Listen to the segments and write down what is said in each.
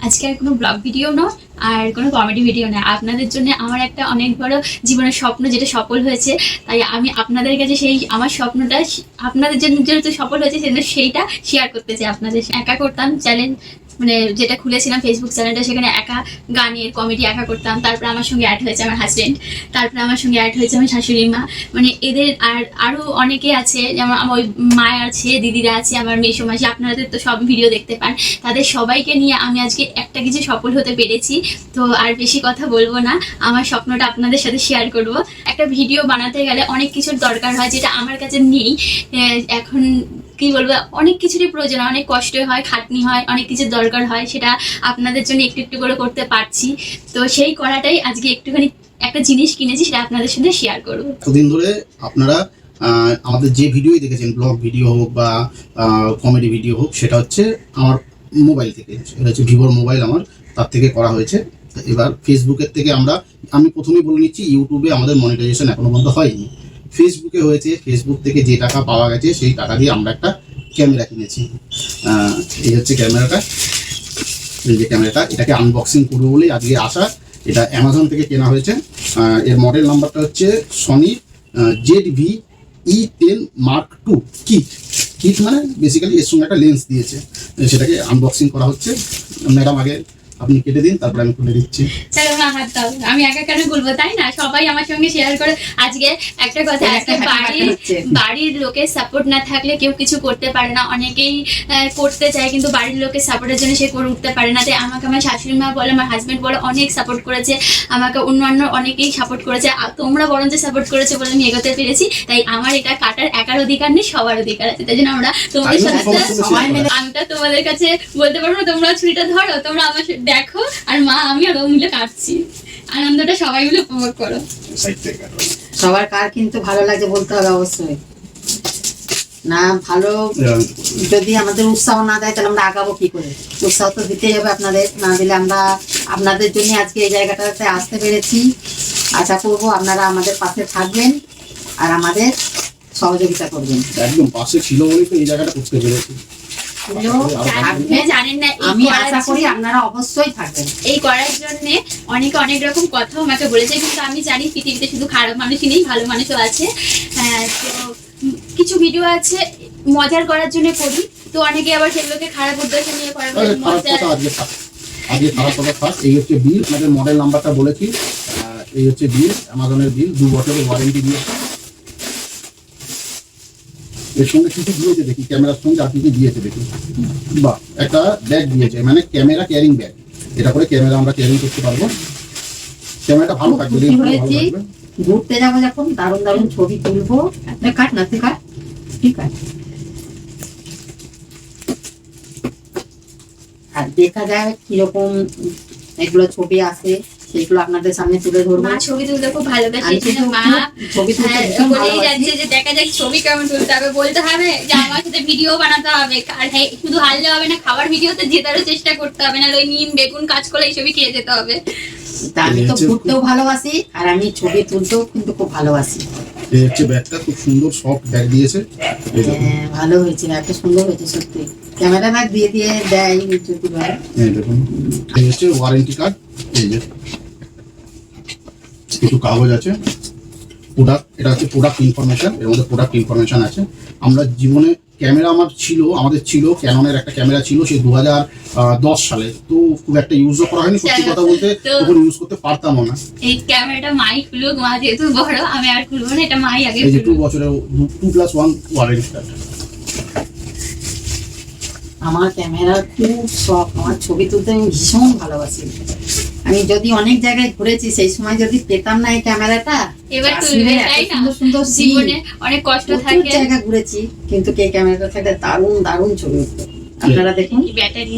আজকে আর কোনো blog video নয় আর কোনো কমেডি ভিডিও নয়, আপনাদের জন্য আমার একটা অনেক বড় জীবনের স্বপ্ন যেটা সফল হয়েছে, তাই আমি আপনাদের কাছে সেই আমার স্বপ্নটা আপনাদের জন্য যেহেতু সফল হয়েছে সেজন্য সেইটা শেয়ার করতে চাই আপনাদের। একা করতাম চ্যানেল, মানে যেটা খুলেছিলাম ফেসবুক চ্যানেলটা, সেখানে একা গানের কমেডি একা করতাম। তারপরে আমার সঙ্গে অ্যাড হয়েছে আমার হাজবেন্ড, তারপরে আমার সঙ্গে অ্যাড হয়েছে আমার শাশুড়ি মা, মানে এদের আর আরও অনেকে আছে, যেমন আমার ওই মা আছে, দিদিরা আছে, আমার মেসো মাসি, আপনাদের তো সব ভিডিও দেখতে পান। তাদের সবাইকে নিয়ে আমি আজকে একটা কিছু সফল হতে পেরেছি। তো আর বেশি কথা বলবো না, আমার স্বপ্নটা আপনাদের সাথে শেয়ার করব। একটা ভিডিও বানাতে গেলে অনেক কিছুর দরকার হয় যেটা আমার কাছে নেই। এখন কি বলবো, অনেক কিছুরই প্রয়োজন, অনেক কষ্ট হয়, খাটনি হয়, অনেক কিছুর দরকার হয়, সেটা আপনাদের জন্য একটু একটু করে করতে পারছি। তো সেই করাটাই আজকে একটুখানি একটা জিনিস কিনেছি, সেটা আপনাদের সাথে শেয়ার করবো। এতদিন ধরে আপনারা আমাদের যে ভিডিওই দেখেছেন, ব্লগ ভিডিও হোক বা কমেডি ভিডিও হোক, সেটা হচ্ছে আমার মোবাইল থেকে, এটা হচ্ছে ভিভোর মোবাইল আমার, তার থেকে করা হয়েছে। এবার ফেসবুকের থেকে আমি প্রথমেই বলে নিচ্ছি, ইউটিউবে আমাদের মনিটাইজেশন এখনো পর্যন্ত হয়নি, ফেসবুকে হয়েছে। ফেসবুক থেকে যে টাকা পাওয়া গেছে সেই টাকা দিয়ে আমরা একটা ক্যামেরা কিনেছি। এই হচ্ছে ক্যামেরাটা, এই যে ক্যামেরাটা, এটাকে আনবক্সিং করবো বলেই আজকে আসা। এটা অ্যামাজন থেকে কেনা হয়েছে। এর মডেল নাম্বারটা হচ্ছে Sony ZV-E10 Mark II kit, মানে বেসিক্যালি এর সঙ্গে একটা লেন্স দিয়েছে, সেটাকে আনবক্সিং করা হচ্ছে। ম্যাডাম আগে আপনি কেটে দিন, তারপরে আমি খুলে দিচ্ছি। চলো না, হাত দাও, আমি একা কেন বলবো, তাই না? সবাই আমার সঙ্গে শেয়ার করে। আজকে একটা কথা, আজকে বাড়ির লোকের সাপোর্ট না থাকলে কেউ কিছু করতে পারে না। অনেকেই করতে চায় কিন্তু বাড়ির লোকের সাপোর্টের জন্য সে করে উঠতে পারে না। তাই আমাকে আমার শাশুড়ি মা বলে, আমার হাজবেন্ড বলে, অনেক সাপোর্ট করেছে আমাকে, অন্যান্য অনেকেই সাপোর্ট করেছে। তোমরা বরঞ্চ সাপোর্ট করেছে বলে আমি এগোতে পেরেছি। তাই আমার এটা কাটার একার অধিকার নেই, সবার অধিকার আছে। তাই জন্য আমরা তোমাদের সাথে আমি তো তোমাদের কাছে বলতে পারবো না তোমরা ছুরিটা ধরো, তোমরা আমার দেখো, আর মা আমি আর ও মিলে কাটছি। আনন্দটা সবাই মিলে উপভোগ করো। সবার কার কিন্তু ভালো লাগে বলতে হবে অবশ্যই। না ভালো যদি আমাদের উৎসাহ না দেয় তাহলে আমরা আগাবো কি করে? উৎসাহ তো দিতেই হবে আপনাদের, না দিলে আমরা আপনাদের জন্য আজকে এই জায়গাটাতে আসতে পেরেছি। আশা করবো আপনারা আমাদের পাশে থাকবেন আর আমাদের সহযোগিতা করবেন। একদম পাশে ছিল বলেই তো এই জায়গাটা করতে পেরেছি। জানেন না, আমি আশা করি আপনারা অবশ্যই থাকবেন। এই করার জন্য অনেকে অনেক রকম কথা আমাকে বলেছে, কিন্তু আমি জানি পৃথিবীতে শুধু খারাপ মানুষই নেই, ভালো মানুষও আছে। তো কিছু ভিডিও আছে মজার করার জন্য করি, তো অনেকে আবার সেগুলোকে খারাপ উদ্দেশ্যে নিয়ে করে। আজকে খারাপ কথা ফার্স্ট। এই হচ্ছে বিল, আমাদের মডেল নাম্বারটা বলেছি। এই হচ্ছে বিল, অ্যামাজনের বিল, 2 বছরের ওয়ারেন্টি দিয়েছে। এর সঙ্গে কিছু দিয়েছে দেখি, ক্যামেরার সঙ্গে আর কিছু দিয়েছে দেখি। বা একটা ব্যাগ দিয়েছে, মানে ক্যামেরা ক্যারিং ব্যাগ। এটা করে ক্যামেরা আমরা ক্যারিং করতে পারবো। ক্যামেরাটা ভালো থাকবে, ঘুরতে যাবো যখন দারুণ দারুণ ছবি তুলবো। কাট না, তুই কাট, ঠিক আছে। আর দেখা যায় কিরকম এগুলো ছবি আসে, সেগুলো আপনাদের সামনে তুলে ধরবো। ছবি তুলতে খুব ভালোবাসি, মা ছবি তুলতে বলেই যাচ্ছে যে দেখা যাক ছবি কেমন তুলতে হবে, বলতে হবে যে আমার সাথে ভিডিও বানাতে হবে। আর হ্যাঁ, শুধু হারলে হবে না, খাবার ভিডিওতে জেতারও চেষ্টা করতে হবে, না ওই নিম বেগুন কাঁচকলা এইসবই খেয়ে যেতে হবে। আমি তো ঘুরতেও ভালোবাসি আর আমি ছবি তুলতেও কিন্তু খুব ভালোবাসি। এই হচ্ছে ব্যাগটা, খুব সুন্দর সফট ব্যাগ দিয়েছে। ভালো হয়েছে, একটা সুন্দর হয়েছে সত্যি। ক্যামেরা ব্যাগ দিয়ে দেয় যদি ভাই। দেখুন, এই হচ্ছে ওয়ারেন্টি কার্ড। এই যে কিছু কাগজ আছে, প্রোডাক্ট, এটা হচ্ছে প্রোডাক্ট ইনফরমেশন। এর মধ্যে প্রোডাক্ট ইনফরমেশন আছে। আমরা জীবনে ক্যামেরা আমাদের ছিল ক্যাননের একটা ক্যামেরা ছিল, সেই 2010 সালে। তো খুব একটা ইউজও করা হয়নি, সত্যি কথা বলতে তখন ইউজ করতে পারতামও না। এই ক্যামেরাটা মাই খুলুক, মা যেহেতু বড়, আমি আর খুলবো না, এটা মাই আগে। এই যে 2 বছরের 2+1 ওয়ারেন্টি কার্ড। আমার ক্যামেরা খুব শখ, আমার ছবি তুলতে আমি ভীষণ ভালোবাসি। আমি যদি অনেক জায়গায় ঘুরেছি, সেই সময় যদি পেতাম না এই ক্যামেরাটা, এবার তুলবে, তাই না? সুন্দর জীবনে অনেক কষ্ট থাকে, জায়গা ঘুরেছি, কিন্তু কে ক্যামেরাটা থাকলে দারুণ দারুণ ছবি উঠতো। আপনারা দেখুন, ব্যাটারি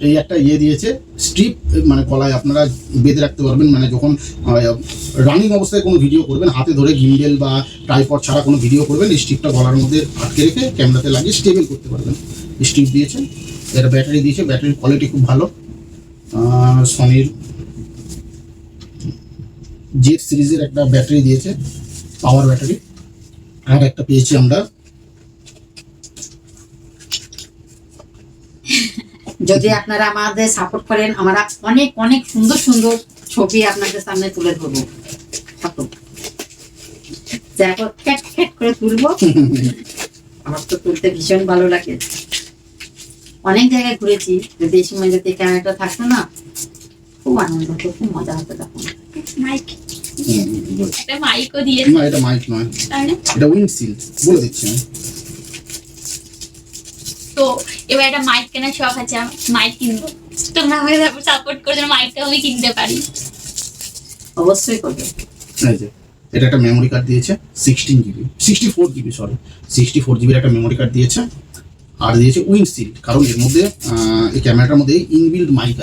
এই একটা দিয়েছে স্ট্রিপ, মানে গলায় আপনারা বেঁধে রাখতে পারবেন। মানে যখন রানিং অবস্থায় কোনো ভিডিও করবেন, হাতে ধরে গিম্বেল বা ট্রাইপড ছাড়া কোনো ভিডিও করবেন, এই স্ট্রিপটা গলার মধ্যে আটকে রেখে ক্যামেরাতে লাগিয়ে স্টেবল করতে পারবেন। স্ট্রিপ দিয়েছে, এটা ব্যাটারি দিয়েছে, ব্যাটারির কোয়ালিটি খুব ভালো। সনির জেট সিরিজের একটা ব্যাটারি দিয়েছে, পাওয়ার ব্যাটারি। আর একটা পেয়েছি আমরা যদি আপনারা আমাদের সাপোর্ট করেন, আমরা অনেক অনেক সুন্দর সুন্দর ছবি আপনাদের সামনে তুলে ধরবো। থাকুন, দেখো ক্যাট ক্যাট করে তুলবো। আমার তো তুলতে ভীষণ ভালো লাগে। অনেক জায়গায় ঘুরেছি, যদি এই সময় যদি ক্যামেরাটা থাকতো না, খুব আনন্দ হতো, খুব মজা হতো তখন। মাইক, একটা মাইকও দিয়েছে। না এটা মাইক নয়, তাহলে এটা উইন্ডশিল্ড, বলে দিচ্ছি আমি। তো এবার একটা মাইক কেনার শখ আছে, মাইক কিনবো। তোমরা আমাকে সাপোর্ট করে যেন মাইকটাও আমি কিনতে পারি। অবশ্যই করবে। এই যে এটা একটা মেমোরি কার্ড দিয়েছে 64 জিবি, সরি 64 জিবির একটা মেমোরি কার্ড দিয়েছে। আর দিয়েছে উইন্ডশিল্ড, কারণ এর মধ্যে এই ক্যামেরাটার মধ্যে ইনবিল্ড মাইক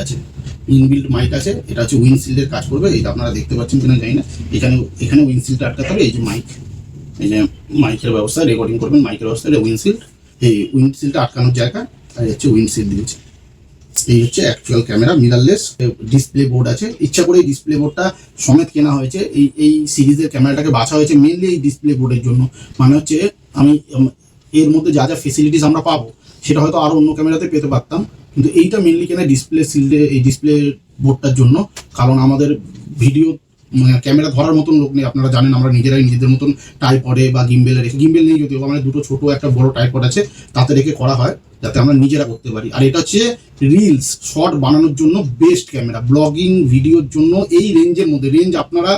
আছে। এটা হচ্ছে উইন্ডশিল্ডের কাজ করবে। এটা আপনারা দেখতে পাচ্ছেন কিনা জানি না, এখানে উইন্ডশিল্ডটা আটকাতে হবে। এই যে মাইক, এই যে মাইকের ব্যবস্থা, রেকর্ডিং করবেন মাইকের ব্যবস্থা, উইন্ডশিল্ডটা আটকানোর জায়গা। আর হচ্ছে উইন্ডশিল্ড দিয়েছে। এই হচ্ছে actual camera, mirrorless display board আছে। ইচ্ছা করে এই ডিসপ্লে বোর্ডটা সমেত কেনা হয়েছে। এই সিরিজের ক্যামেরাটাকে বাছা হয়েছে মেনলি এই ডিসপ্লে বোর্ডের জন্য। মানে হচ্ছে আমি এর মধ্যে যা যা ফেসিলিটিস আমরা পাবো সেটা হয়তো আরো অন্য ক্যামেরাতে পেতে পারতাম, কিন্তু এইটা মেনলি কেনা ডিসপ্লে শিল্ডে, এই ডিসপ্লে বোর্ডটার জন্য। কারণ আমাদের ভিডিও ক্যামেরা ধরার মতন লোক নেই, আপনারা জানেন। আমরা নিজেরাই নিজেদের মতন ট্রাইপডে বা গিম্বেলে রেখে, গিম্বেল নেই যদিও, মানে দুটো ছোট একটা বড় ট্রাইপড আছে, তাতে রেখে করা হয় যাতে আমরা নিজেরা করতে পারি। আর এটা হচ্ছে রিলস শর্ট বানানোর জন্য বেস্ট ক্যামেরা, ব্লগিং ভিডিওর জন্য। এই রেঞ্জের মধ্যে, রেঞ্জ আপনারা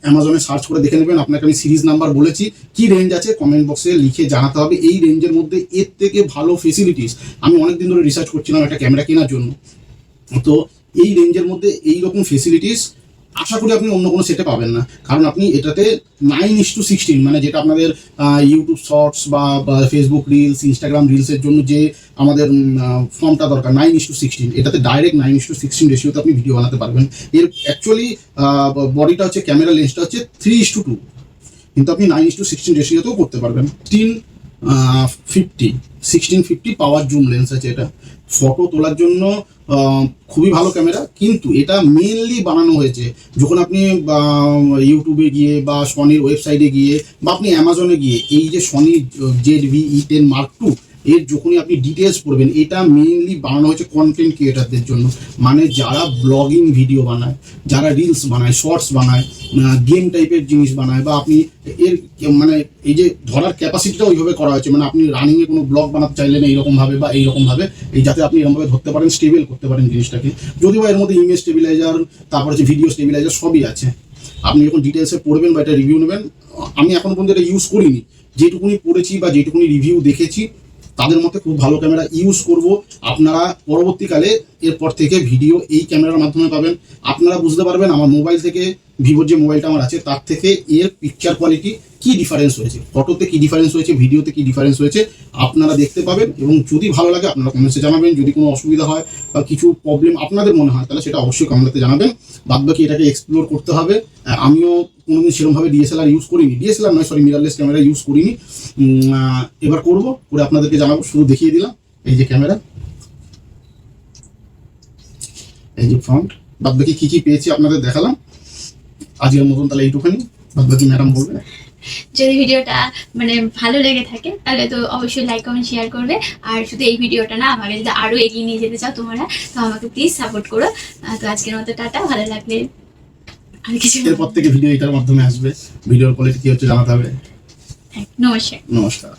অ্যামাজনে সার্চ করে দেখে নেবেন। আপনাকে আমি সিরিজ নাম্বার বলেছি, কি রেঞ্জ আছে কমেন্ট বক্সে লিখে জানাতে হবে। এই রেঞ্জের মধ্যে এর থেকে ভালো ফেসিলিটিস, আমি অনেকদিন ধরে রিসার্চ করছিলাম একটা ক্যামেরা কেনার জন্য। তো এই রেঞ্জের মধ্যে এই রকম ফেসিলিটিস আশা করি আপনি অন্য কোনো সেটে পাবেন না। কারণ আপনি এটাতে 9:16, মানে যেটা আপনাদের ইউটিউব শর্টস বা ফেসবুক রিলস, ইনস্টাগ্রাম রিলসের জন্য যে আমাদের ফর্মটা দরকার 9:16, এটাতে ডাইরেক্ট 9:16 রেশিওতে আপনি ভিডিও বানাতে পারবেন। এর অ্যাকচুয়ালি বডিটা হচ্ছে, ক্যামেরা লেন্সটা হচ্ছে 3:2, কিন্তু আপনি 9:16 রেশিওতেও করতে পারবেন। 1650 পাওয়ার জুম লেন্স আছে এটা। ফটো তোলার জন্য খুবই ভালো ক্যামেরা, কিন্তু এটা মেনলি বানানো হয়েছে যখন আপনি ইউটিউবে গিয়ে বা সনির ওয়েবসাইটে গিয়ে বা আপনি অ্যামাজনে গিয়ে এই যে সনি ZV-E10 Mark II এর যখনই আপনি ডিটেলস পড়বেন, এটা মেইনলি বানানো হয়েছে কন্টেন্ট ক্রিয়েটারদের জন্য। মানে যারা ব্লগিং ভিডিও বানায়, যারা রিলস বানায়, শর্টস বানায়, গেম টাইপের জিনিস বানায়, বা আপনি এর মানে এই যে ধরার ক্যাপাসিটিটা ওইভাবে করা হয়েছে। মানে আপনি রানিংয়ে কোনো ব্লগ বানাতে চাইলেন এইরকমভাবে বা এইরকমভাবে, এই যাতে আপনি এরকমভাবে ধরতে পারেন, স্টেবল করতে পারেন জিনিসটাকে। যদিও এর মধ্যে ইমেজ স্টেবিলাইজার, তারপর হচ্ছে ভিডিও স্টেবিলাইজার সবই আছে। আপনি যখন ডিটেলসে পড়বেন বা এটা রিভিউ নেবেন, আমি এখন পর্যন্ত এটা ইউজ করিনি, যেটুকুনি পড়েছি বা যেটুকুনি রিভিউ দেখেছি তাদের মধ্যে খুব ভালো ক্যামেরা ইউজ করব। আপনারা পরবর্তীকালে এরপর থেকে ভিডিও এই ক্যামেরার মাধ্যমে পাবেন। আপনারা বুঝতে পারবেন আমার মোবাইল থেকে, ভিভোর যে মোবাইলটা আমার আছে তার থেকে এর পিকচার কোয়ালিটি কি ডিফারেন্স হয়েছে, ফটোতে কি ডিফারেন্স হয়েছে, ভিডিওতে কি ডিফারেন্স হয়েছে আপনারা দেখতে পাবেন। এবং যদি ভালো লাগে আপনারা কমেন্টসে জানাবেন। যদি কোনো অসুবিধা হয় বা কিছু প্রবলেম আপনাদের মনে হয় তাহলে সেটা অবশ্যই কমেন্টে জানাবেন। বাদবাকি এটাকে এক্সপ্লোর করতে হবে। আমিও কোনোদিন সেরকমভাবে ডিএসএলআর ইউজ করিনি, ডিএসএলআর নয় সরি মিররলেস ক্যামেরা ইউজ করিনি। এবার করব, করে আপনাদেরকে জানাবো। শুধু দেখিয়ে দিলাম এই যে ক্যামেরা, এই যে ফ্রন্ট। বাদবাকি কি কি পেয়েছি আপনাদের দেখালাম। আজকের মতন তাহলে এইটুখানি, বাদবাকি ম্যাডাম বলবে। যদি ভিডিওটা মানে ভালো লেগে থাকে তাহলে তো অবশ্যই লাইক কমেন্ট শেয়ার করবে। আর শুধু এই ভিডিওটা না, আমাকে যদি আরো এগিয়ে নিয়ে যেতে চাও তোমরা, তো আমাকে প্লিজ সাপোর্ট করো। তো আজকের মতো টাটা, ভালো লাগলে আর কিছু এরপর থেকে ভিডিও এটার মাধ্যমে আসবে। ভিডিওর কোয়ালিটি কি হচ্ছে জানাতে হবে। নমস্কার। নমস্কার।